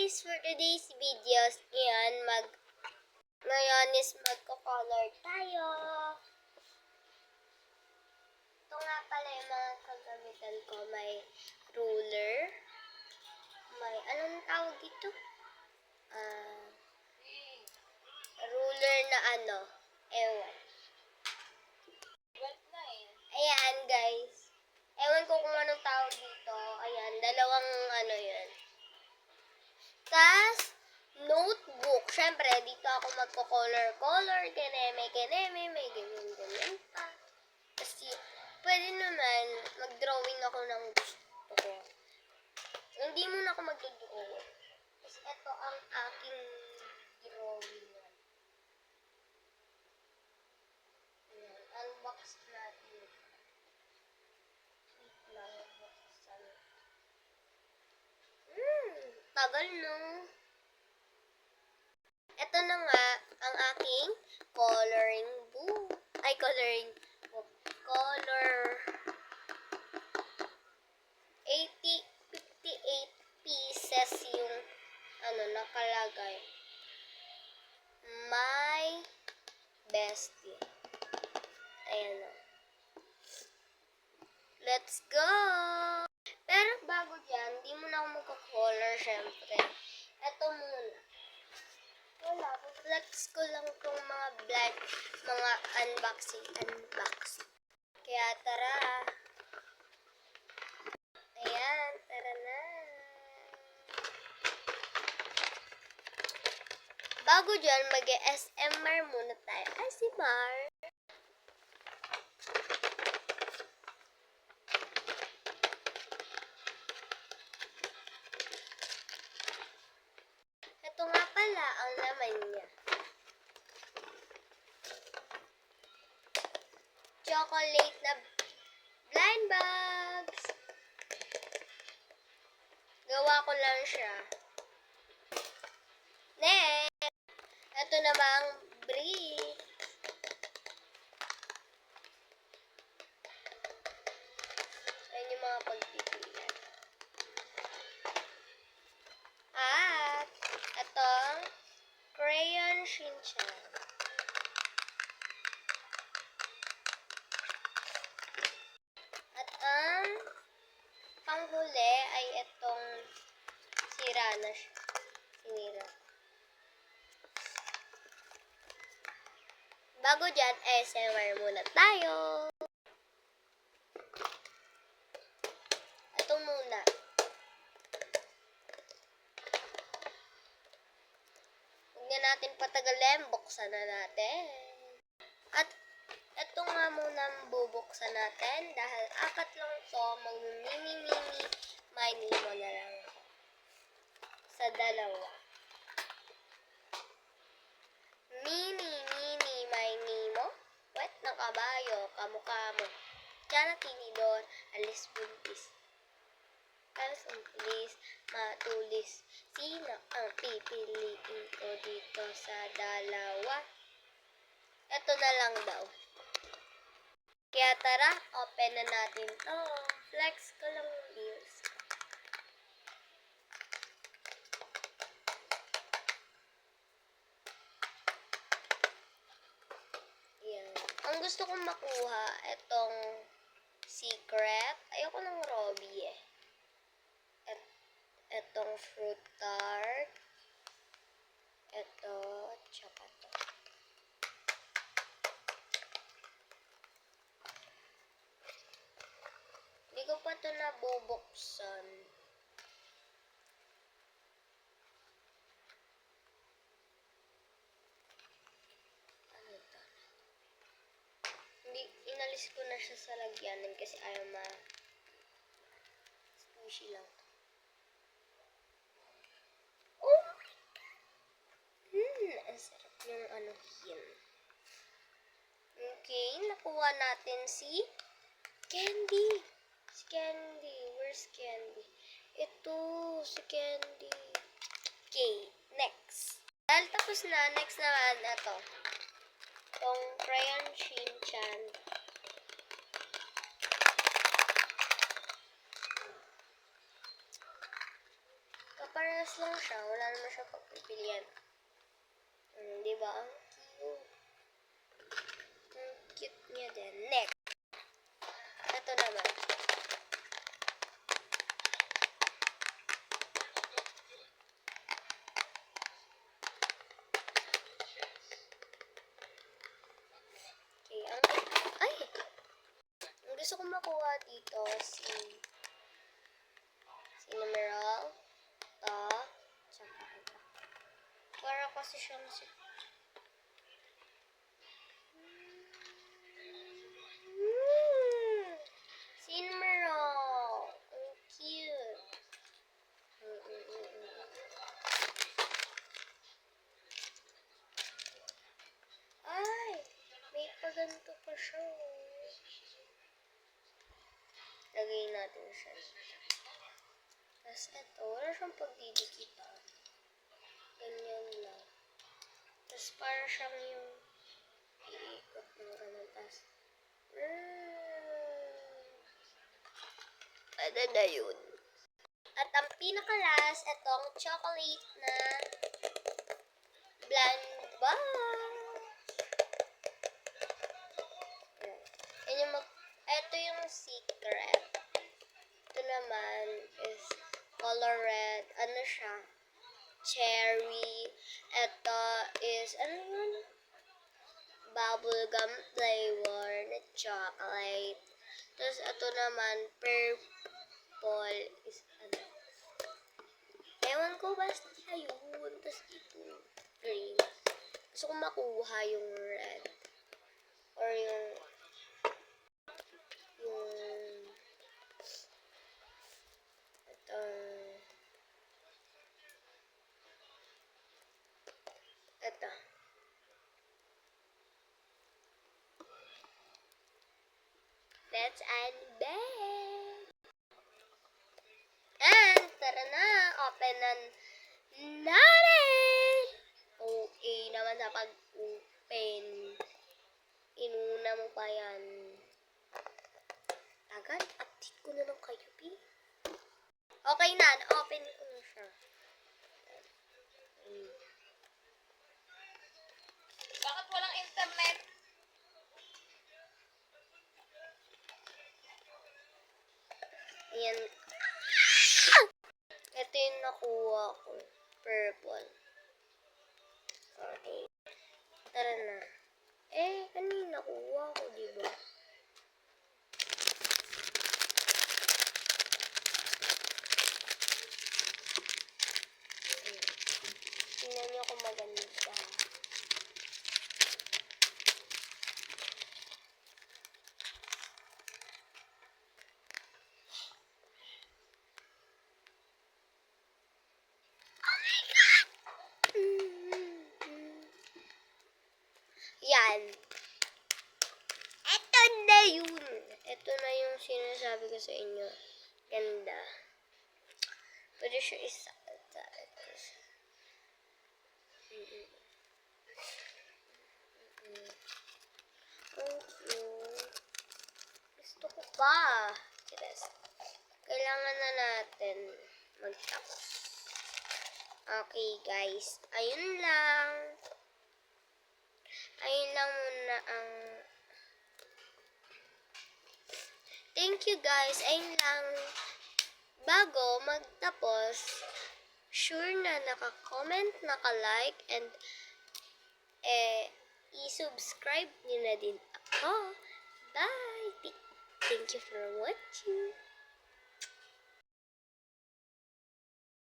guys, for today's videos, ngayon is magko-color tayo. Ito nga pala yung mga kagamitan ko. May ruler. May, anong tawag dito? Ruler na ano? Ewan. Ayan, guys. Ewan ko kung anong tawag dito. Ayan, dalawang ano yun. Tas, notebook. Syempre, dito ako magko-color, ganeme, may ganyan pa. Kasi, pwede naman, mag-drawing ako ng gusto ko. Hindi muna ako mag-draw. Tapos, ito ang aking drawing. Ayan, unbox natin. Tagal no. Ito na nga ang aking coloring book. Ay, coloring book. Color 58 pieces yung ano nakalagay. My bestie. Ayan na. Let's go! Pero bago dyan, di muna ako magko-color syempre. Ito muna. Wala, flex ko lang itong mga blank, mga unboxing. Kaya tara. Ayan, tara na. Bago dyan, mag-SMR muna tayo. SMR. Ito nga pala ang laman niya. Chocolate na blind bags. Gawa ko lang siya. Next, ito namang brief. Ayan yung mga pagpipilian. At itong crayon Shinchan. At ang panghuli ay itong sira na siya. Sinira. Bago dyan, SMR muna tayo. Ito muna. Huwag na natin patagalin. Buksan na natin. At ito nga muna ang bubuksan natin. Dahil apat lang to, mag-mini my Nemo na lang ako. Sa dalawa. Mini my Nemo. Wet ng kabayo, kamukha mo. Diyan tinidor, alis buntis. Alis umplis, matulis. Sino ang pipiliin ko dito sa dalawa? Ito na lang daw. Kaya tara, open na natin to. Flex ko lang yung views. Yan. Ang gusto kong makuha, itong secret. Ayoko ng Robbie eh. Itong fruit tart. Ito, tsaka to. Hindi ko pa ito nabubuksan. Ano ito? Hindi, inalis ko na siya sa lagyanan kasi ayaw squishy lang. Oh my God! Ang sarap yung ano yun. Okay, nakuha natin si Candy. Si Candy. Where's Candy? Ito, si Candy. Okay, next. Dahil tapos na, next naman ito. Itong crayon Shinchan. Kapara parehas lang siya. Wala naman siya pagpipilian. Di ba? Ang cute. Ang cute niya din. Next. Ito naman. Okay, ay! Ang gusto ko makuha dito si numeral, tsaka ito. Para kasi siyang si numeral. Ang cute. Ay! May paganto pa siya. Lagay natin siya. Tapos ito, wala siyang pagdidikitan. Ganyan lang. Tapos para siyang yung iikot ng ganun. Tapos, pwede na yun. At ang pinaka-last, itong chocolate na blend bar. Ito yung secret. Ito naman is color red. Ano siya? Cherry. Ito is, ano yun? Bubblegum flavor na chocolate. Tapos ito naman, purple is ano? Ewan ko, basta siya yun. Tapos ito, green. Gusto ko makuha yung red. Or yung ito. Let's unbag. And, tara na. Openan natin. OA naman sa pag-open. Inuna mo pa yan. Agad, update ko na lang kayo, B. Okay na, na-open ko na siya. Bakit walang internet? Ayan. Ito yung nakuha ko. Purple. Okay. Tara na. Ano yung nakuha ko, diba? Tingnan nyo kung maganda. Yan. Ito na yun. Ito na yung sinasabi ko sa inyo. Ganda. Pwede siya isa. Gusto ko pa. Kailangan na natin magtapos. Okay, guys. Ayun lang. Ayun lang muna ang... Thank you, guys. Ayun lang. Bago magtapos, sure na naka-comment, naka-like, and i-subscribe nyo na din ako. Bye! Thank you for watching.